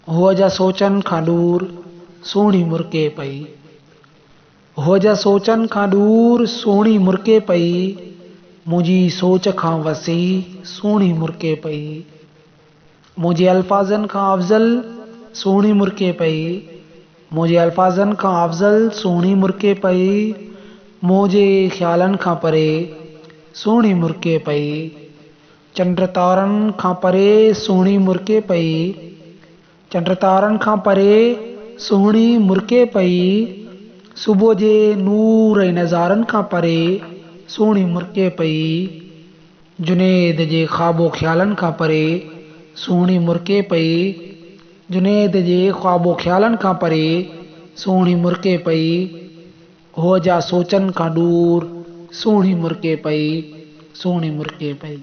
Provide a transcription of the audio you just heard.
हूअ जा सोचनि खां दूर सुहिणी मुरके पई। हूअ जा सोचनि खां दूर सुहिणी मुरके पई। मुंहिंजी सोच खां वसी सुहिणी मुरके पई। मुंहिंजे अल्फाज़नि खां अफ़ज़ल सुहिणी मुरके पई। मुंहिंजे अल्फाज़नि खां अफ़ज़ल सुहिणी मुरके पई। मुंहिंजे ख़्यालनि खां परे सुहिणी मुरके पई। चंड तारनि खां परे सुहिणी मुरके पई। चंड तारनि खां परे सुहिणी मुरके पई। सुबुह जे नूर ऐं नज़ारनि खां परे सुहिणी मुरके पई। जुनेद जे ख़्वाबो ख़्यालनि खां परे सुहिणी मुरके पई। जुनेद जे ख़्वाबो ख़्यालनि खां परे सुहिणी मुरके पई। हूअ जा सोचनि खां दूर सुहिणी मुरके पई। सुहिणी मुरके पई।